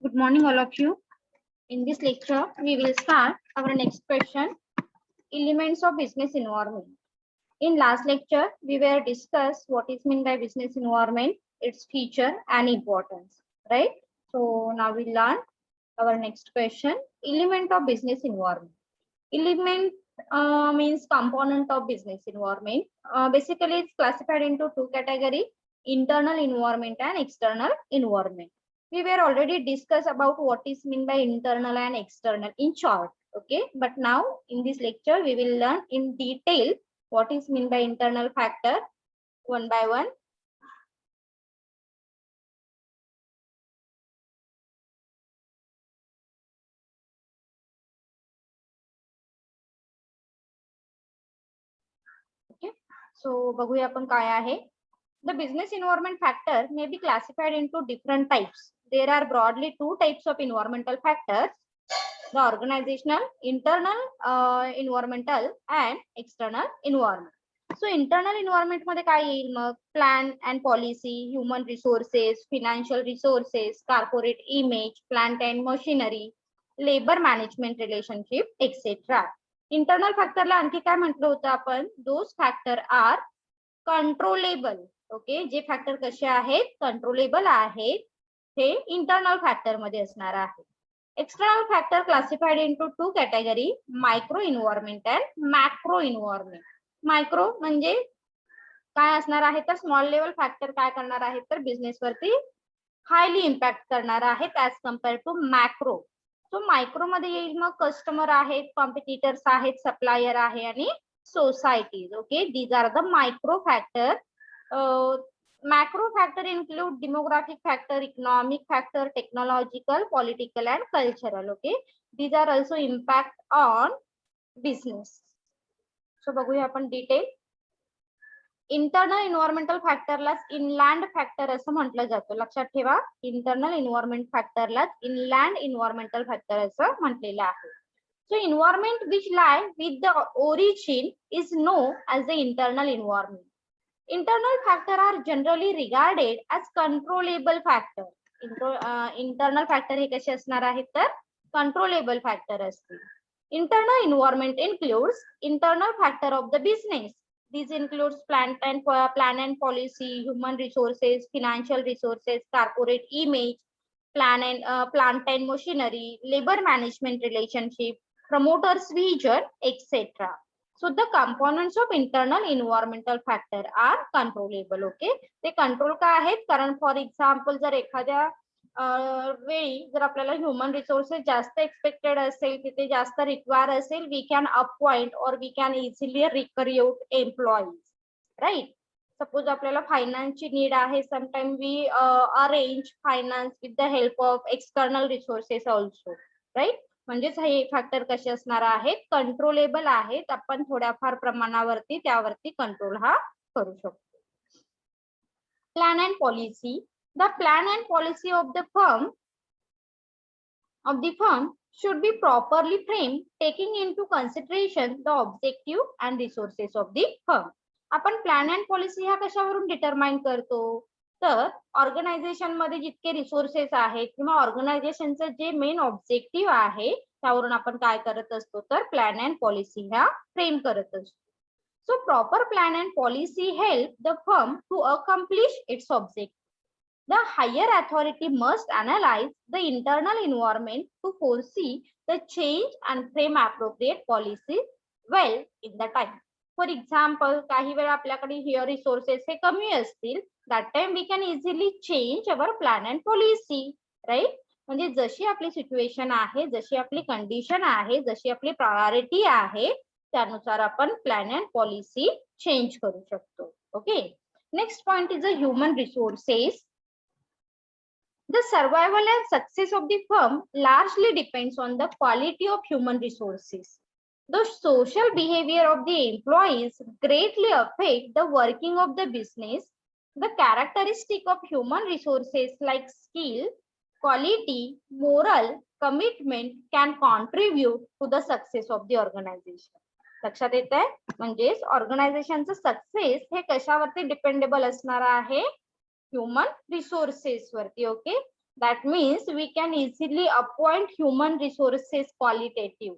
Good morning, all of you. In this lecture, we will start our next question, elements of business environment. In last lecture, we were discussed what is meant by business environment, its feature and importance, right? So now we learn our next question, element of business environment. Element means component of business environment. Basically, it's classified into two categories, internal environment and external environment. We were already discussed about what is meant by internal and external in short. Okay, but now in this lecture, we will learn in detail what is meant by internal factor one by one. Okay, so बघूया आपण काय आहे. The business environment factor may be classified into different types. There are broadly two types of environmental factors, the organizational, internal environmental and external environment. So internal environment मध्ये काय येईल मग plan and policy, human resources, financial resources, corporate image, plant and machinery, labor management relationship, etc. Internal फॅक्टरला आणखी काय म्हटलं होतं आपण, those factor are controllable. Okay, जे फॅक्टर कसे आहेत, कंट्रोलेबल आहेत, हे इंटरनल फॅक्टर मध्ये असणार आहे. External factor classified into two category, micro environment and macro environment. Micro म्हणजे काय असणार आहे, तर स्मॉल लेवल फॅक्टर काय करणार आहेत, तर बिझनेस वरती हायली इम्पॅक्ट करणार आहेत as compare to macro. So micro मध्ये येईल मग कस्टमर आहेत, कॉम्पिटिटर्स आहेत, सप्लायर आहे आणि societies. Okay, these are the micro factor. Macro factor include demographic factor, economic factor, technological, political and cultural. Okay, these are also impact on business. So बघूया आपण detail. Internal environmental फॅक्टरलाच inland factor असं म्हटलं जातं. लक्षात ठेवा, internal environment फॅक्टरलाच inland environmental factor असं म्हटलेलं आहे. So environment which lie with the origin is known as the internal environment. Internal factor are generally regarded as controllable factor. Internal factor हे कसे असणार आहेत, तर controllable factor असतील. Internal environment includes internal factor of the business. These includes plan and policy, human resources, financial resources, corporate image, plant and machinery, labor management relationship, promoters vision, etc. So the components of internal environmental factor are controllable. Okay, ते control का आहेत, कारण for example जर एखाद्या वेळी जर आपल्याला human resources जास्त एक्सपेक्टेड असेल, तिथे जास्त रिक्वायर असेल, we can appoint or we can easily recruit employees. Right, suppose आपल्याला फायनान्सची नीड आहे, sometime we arrange finance with the help of external resources also. Right, म्हणजेच हे फॅक्टर कसे असणार आहेत, कंट्रोलेबल आहेत. आपण थोड्याफार प्रमाणावरती त्यावरती कंट्रोल हा करू शकतो. Plan and policy. The plan and policy of the firm should be properly framed, taking into consideration the objective and resources of the firm. आपण प्लॅन अँड पॉलिसी ह्या कशावरून डिटरमाइन करतो, तर ऑर्गनायझेशन मध्ये जितके रिसोर्सेस आहेत किंवा ऑर्गनायझेशनचं जे मेन ऑब्जेक्टिव्ह आहे त्यावरून आपण काय करत असतो, तर प्लॅन अँड पॉलिसी ह्या फ्रेम करत असतो. So proper plan and policy help the firm to accomplish its objective. The higher authority must analyze the internal environment to foresee the change and frame appropriate policies well in the time. For example, काही वेळा आपल्याकडे here resources हे कमी असतील, that time we can easily change our plan and policy, right? म्हणजे जशी आपली situation आहे, जशी आपली कंडिशन आहे, जशी आपली प्रायोरिटी आहे, त्यानुसार आपण प्लॅन अँड पॉलिसी चेंज करू शकतो. Okay, next point is the human resources. The survival and success of the firm largely depends on the quality of human resources. The social behavior of the employees greatly affect the working of the business. The characteristic of human resources like skill, quality, moral, commitment can contribute to the success of the organization. लक्षात येत आहे, म्हणजेच ऑर्गनायझेशनचं success हे कशावरती dependable असणार आहे, human resources वरती. Okay, that means we can easily appoint human resources qualitative.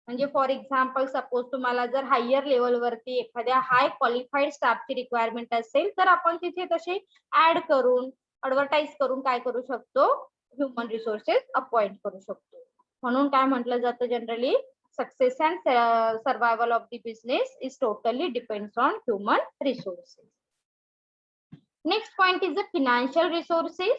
म्हणजे for example suppose तुम्हाला जर हायर लेवलवरती एखाद्या हाय क्वालिफाईड स्टाफची रिक्वायरमेंट असेल तर आपण तिथे तसे ऍड करून ऍडव्हर्टाईज करून काय करू शकतो, ह्युमन रिसोर्सेस अपॉइंट करू शकतो. म्हणून काय म्हटलं जातं generally, success and survival of the business is totally depends on human resources. Next point is the financial resources.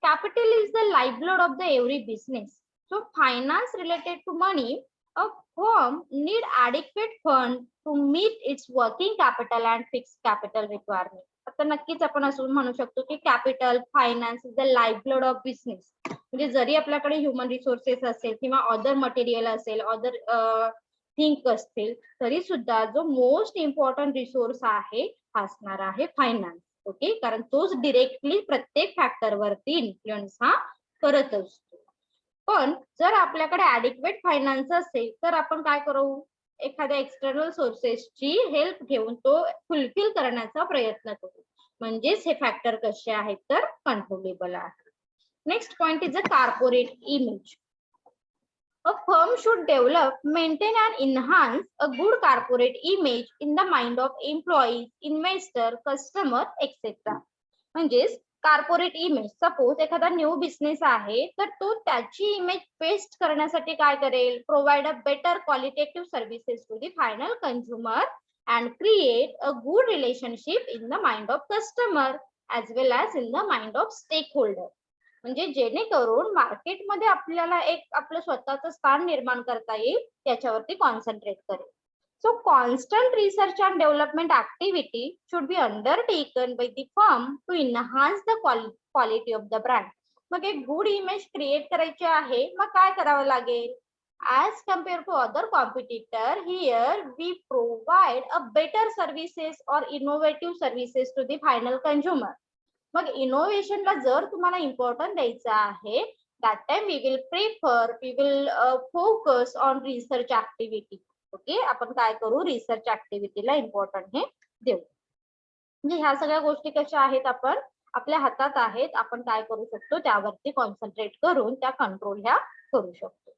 Capital is the lifeblood of the every business. So finance related to money, a firm need adequate fund to meet its working capital and fixed capital requirement. आता नक्कीच आपण असं म्हणू शकतो की capital finance is the lifeblood of business. म्हणजे जरी आपल्याकडे ह्युमन रिसोर्सेस असेल किंवा अदर मटेरियल असेल, अदर थिंक असतील, तरी सुद्धा जो मोस्ट इम्पॉर्टंट रिसोर्स आहे हा असणार आहे फायनान्स. ओके, कारण तोच डिरेक्टली प्रत्येक फॅक्टर वरती इन्फ्लुएन्स हा करत असतो. पण जर आपल्याकडे ॲडिक्वेट फायनान्स असेल तर आपण काय करू, एखाद्या एक्सटर्नल सोर्सेसची हेल्प घेऊन तो फुलफिल करण्याचा प्रयत्न करू. म्हणजेच हे फॅक्टर कसे आहेत तर कंट्रोलेबल आहे. Next point is a corporate image. A firm should develop, maintain and enhance a good corporate image in the mind of employees, investor, customer, etc. म्हणजेच कॉर्पोरेट इमेज, सपोज एखादा न्यू बिझनेस आहे तर तो त्याची image best करण्यासाठी काय करेल, provide a better qualitative services to the final consumer and create a good relationship in the mind of customer as well as in the mind of stakeholder. म्हणजे जेणेकरून मार्केटमध्ये आपल्याला एक आपलं स्वतःचं स्थान निर्माण करता येईल त्याच्यावरती कॉन्सन्ट्रेट करेल. So constant research and development activity should be undertaken by the firm to enhance the quality of the brand. मग एक गुड इमेज क्रिएट करायची आहे, मग काय करावं लागेल, as compare to other competitor here we provide a better services or innovative services to the final consumer. मग इनोव्हेशनला जर तुम्हाला इम्पॉर्टन्स द्यायचं आहे, that time we will focus on research activity. Okay, आपण काय करू, रिसर्च ऍक्टिव्हिटीला इम्पॉर्टन्ट हे देऊ. म्हणजे ह्या सगळ्या गोष्टी कशा आहेत, आपण आपल्या हातात आहेत, आपण काय करू शकतो त्यावरती कॉन्सन्ट्रेट करून त्या कंट्रोल ह्या करू शकतो.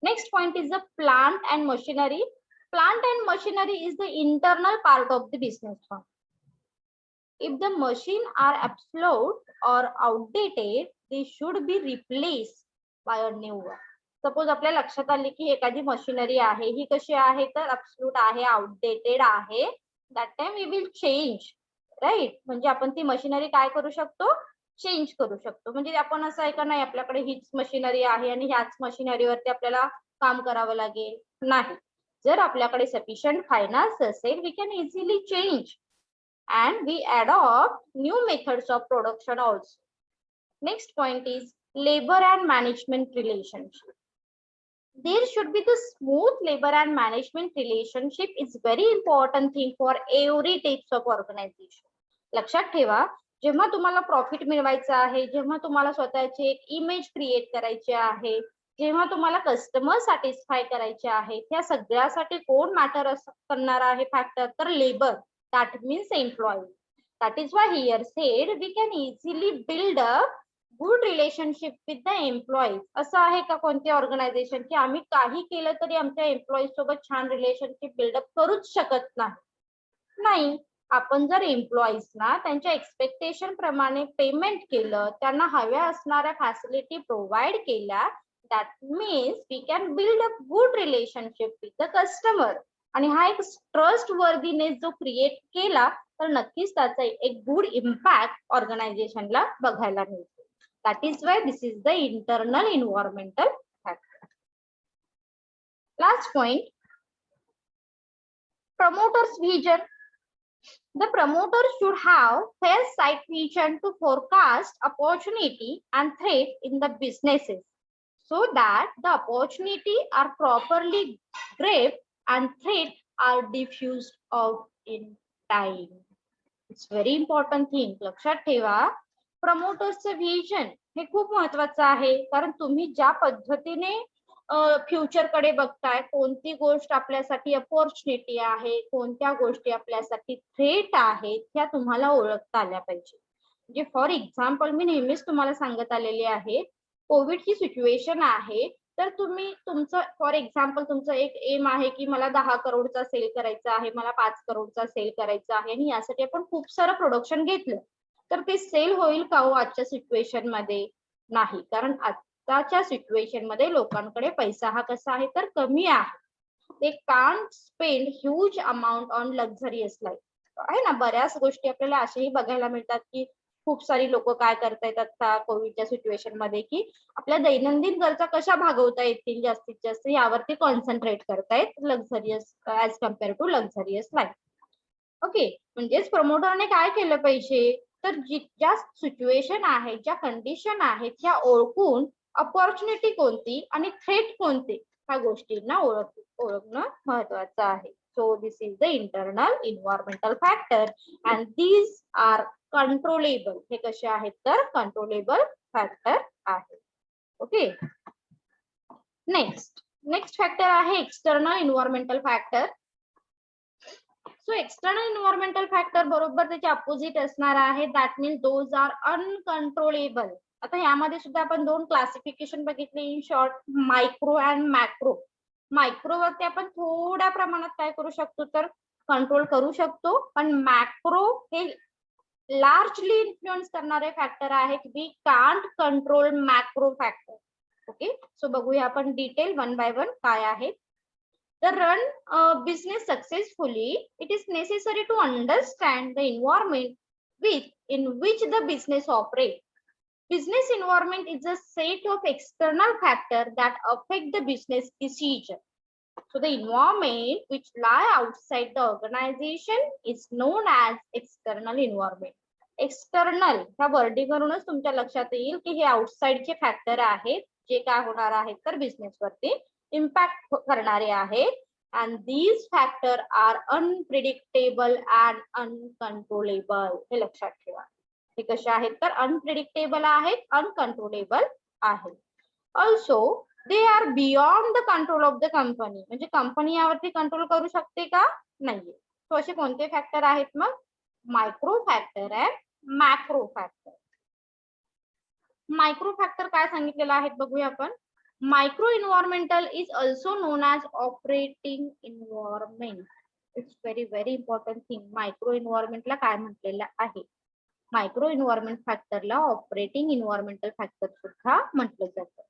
Next point is the plant and machinery. Plant and machinery is the internal part of the business firm. If the machine are obsolete or outdated, they should be replaced by a new one. Suppose आपल्या लक्षात आले की एखादी machinery आहे, ही कशी आहे तर absolute आहे, आउटडेटेड आहे, that time we will change, right. म्हणजे आपण ती मशिनरी काय करू शकतो, चेंज करू शकतो. म्हणजे आपण असं आहे का नाही आपल्याकडे हीच मशिनरी आहे आणि ह्याच मशिनरीवरती आपल्याला काम करावं लागेल, नाही. जर आपल्याकडे सफिशियंट फायनान्स असेल, we can easily change and we adopt new methods of production also. Next point is labor and management relationship. There should be the smooth labor and management relationship is very important thing for every types of organization. लक्षात ठेवा, जेव्हा तुम्हाला profit मिळवायचं आहे, जेव्हा तुम्हाला स्वतःची एक इमेज क्रिएट करायची आहे, जेव्हा तुम्हाला कस्टमर सॅटिस्फाय करायचे आहे, त्या सगळ्यासाठी कोण मॅटर करणार आहे फॅक्टर तर labour. That means employee. That is why here said we can easily build a good relationship with the employees. असं आहे का कोणत्या ऑर्गनायझेशन की आम्ही काही केलं तरी आमच्या एम्प्लॉईज सोबत छान रिलेशनशिप बिल्डअप करूच शकत नाही. आपण जर एम्प्लॉईजना त्यांच्या एक्सपेक्टेशन प्रमाणे पेमेंट केलं, त्यांना हव्या असणाऱ्या फॅसिलिटी प्रोव्हाइड केल्या, that means we can build a good relationship with the customer. आणि हा एक ट्रस्ट वर्दीनेस जो क्रिएट केला तर नक्कीच त्याचा एक गुड इम्पॅक्ट ऑर्गनायझेशनला बघायला मिळतो. That is why this is the internal environmental factor. Last point, promoters vision. The promoter should have fair sight vision to forecast opportunity and threat in the businesses so that the opportunity are properly grasped and threats are diffused out in time. It's very important thing. लक्षात ठेवा, प्रमोटर्सचं vision हे खूप महत्वाचं आहे, कारण तुम्ही ज्या पद्धतीने फ्युचर कडे बघताय, कोणती गोष्ट आपल्यासाठी अपॉर्च्युनिटी आहे, कोणत्या गोष्टी आपल्यासाठी थ्रेट आहेत, त्या तुम्हाला ओळखता आल्या पाहिजे. म्हणजे फॉर एक्झाम्पल मी नेहमीच तुम्हाला सांगत आलेली आहे, कोविड ही सिच्युएशन आहे, तर तुम्ही तुमचं फॉर एक्झाम्पल तुमचं एक एम आहे की मला 10 करोडचा सेल करायचा आहे, मला 5 करोडचा सेल करायचा आहे आणि यासाठी आपण खूप सारं प्रोडक्शन घेतलं, तर ते सेल होईल का हो आजच्या सिच्युएशन मध्ये? नाही, कारण आताच्या सिच्युएशन मध्ये लोकांकडे पैसा हा कसा आहे तर कमी आहे. They can't spend huge amount on luxurious life. आहे ना, बऱ्याच गोष्टी आपल्याला असेही बघायला मिळतात की खूप सारी लोक काय करतायत आता कोविडच्या सिच्युएशन मध्ये की आपल्या दैनंदिन गरजा कशा भागवता येतील जास्तीत जास्त यावरती कॉन्सन्ट्रेट करतायत luxurious as compare to luxurious life. Okay, म्हणजेच प्रमोटरने काय केलं पाहिजे तर ज्या सिच्युएशन आहे, ज्या कंडिशन आहेत त्या ओळखून अपॉर्च्युनिटी कोणती आणि थ्रेट कोणते ह्या गोष्टींना ओळखणं महत्वाचं आहे. So this is the internal environmental factor and these are controllable. हे कसे आहेत तर कंट्रोलेबल फॅक्टर आहे. ओके, नेक्स्ट फॅक्टर आहे external environmental factor. So external environmental factor बरोबर त्याचे अपोजिट असणार आहे, that means those are uncontrollable. आता यामध्ये सुद्धा आपण दोन क्लासिफिकेशन बघितले in short, micro and macro. मायक्रोवरती आपण थोड्या प्रमाणात काय करू शकतो तर कंट्रोल करू शकतो, पण मॅक्रो हे लार्जली इन्फ्लुएन्स करणारे फॅक्टर आहेत. We can't control macro factor. Okay, so बघूया आपण डिटेल वन बाय वन काय आहे. To run a business successfully, it is necessary to understand the environment in which the business operates. Business environment is a set of external factors that affect the business decision. So the environment which lie outside the organization is known as external environment. External ह्या वर्डीवरूनच तुमच्या लक्षात येईल की हे आउटसाइडचे factor आहेत जे काय होणार आहेत तर बिझनेसवरती इम्पॅक्ट करणारे आहेत. And these factor are unpredictable and uncontrollable. हे लक्षात ठेवा. हे कसे आहेत तर अनप्रिडिक्टेबल आहेत, अनकंट्रोलेबल आहेत. Also they are beyond the control of the company. म्हणजे कंपनी यावरती कंट्रोल करू शकते का? नाहीये. सो असे कोणते फॅक्टर आहेत मग? Micro factor and macro factor. Micro factor काय सांगितलेलं आहे बघूया आपण. Micro environmental is also known as operating environment. It's very important thing. Micro इन्व्हायरमेंटला काय म्हटलेलं आहे? मायक्रो इन्व्हायरमेंट फॅक्टरला ऑपरेटिंग इन्व्हायरमेंटल फॅक्टर सुद्धा म्हटलं जातं.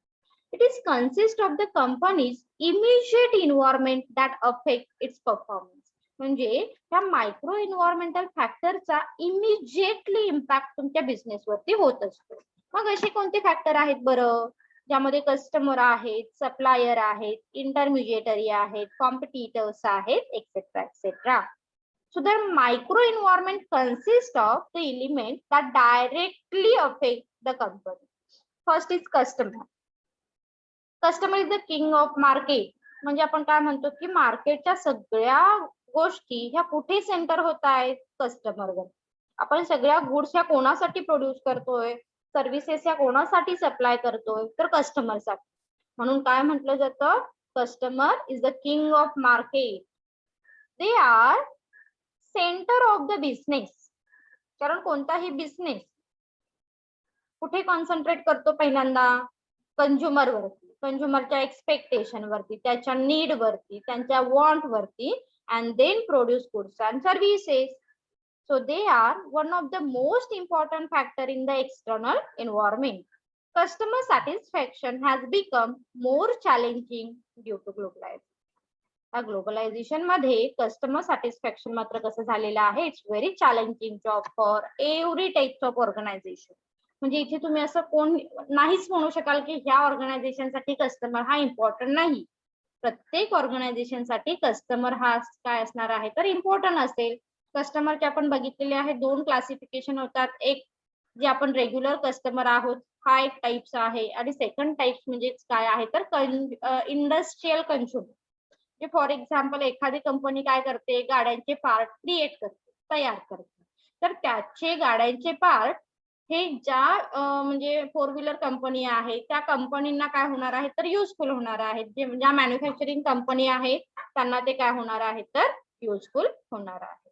It is consist of the company's immediate environment that affect its performance. म्हणजे ह्या मायक्रो इन्व्हायरमेंटल फॅक्टरचा इमिजिएटली इम्पॅक्ट तुमच्या बिझनेसवरती होत असतो. मग असे कोणते फॅक्टर आहेत बरं? ज्यामध्ये कस्टमर आहेत, सप्लायर आहेत, इंटरमिजिएटरी आहेत, कॉम्पिटिटर्स आहेत, etcetera etcetera. So the micro environment consists of the elements that directly affect the company. First is customer. Customer is the king of market. म्हणजे आपण काय म्हणतो की मार्केटच्या सगळ्या गोष्टी ह्या कुठे सेंटर होत आहेत? कस्टमरवर. आपण सगळ्या गुड्स ह्या कोणासाठी प्रोड्यूस करतोय, सर्व्हिसेस ह्या कोणासाठी सप्लाय करतोय तर कस्टमरसाठी. म्हणून काय म्हटलं जातं? Customer is the king of market. They are centre of the business. कारण कोणताही बिझनेस कुठे कॉन्सन्ट्रेट करतो? पहिल्यांदा कंझ्युमर वरती, कंझ्युमरच्या एक्सपेक्टेशन वरती, त्याच्या नीड वरती, त्यांच्या वॉन्ट वरती, and then produce goods and services. So they are one of the most important factor in the external environment. Customer satisfaction has become more challenging due to globalization. Globalization मध्ये customer satisfaction मात्र कसं झालेलं आहे? It's very challenging job for every types of organization. म्हणजे इथे तुम्ही असं कोण नाहीच म्हणू शकाल की ह्या ऑर्गनायझेशनसाठी कस्टमर हा इम्पॉर्टंट नाही. प्रत्येक ऑर्गनायझेशनसाठी कस्टमर हा काय असणार आहे तर इम्पॉर्टंट असेल. कस्टमरचे आपण बघितलेले आहे दोन क्लासिफिकेशन होतात. एक जे आपण रेग्युलर कस्टमर आहोत हा एक टाइप्स आहे, आणि सेकंड टाइप्स म्हणजे काय आहे तर इंडस्ट्रियल कन्झ्युमर. फॉर एक्झाम्पल एखादी कंपनी काय करते? गाड्यांचे पार्ट क्रिएट करते, तयार करते. तर त्याचे गाड्यांचे पार्ट हे ज्या म्हणजे फोर व्हीलर कंपनी आहे त्या कंपनींना काय होणार आहे तर युजफुल होणार आहेत. जे ज्या मॅन्युफॅक्चरिंग कंपनी आहे त्यांना ते काय होणार आहे तर युजफुल होणार आहे.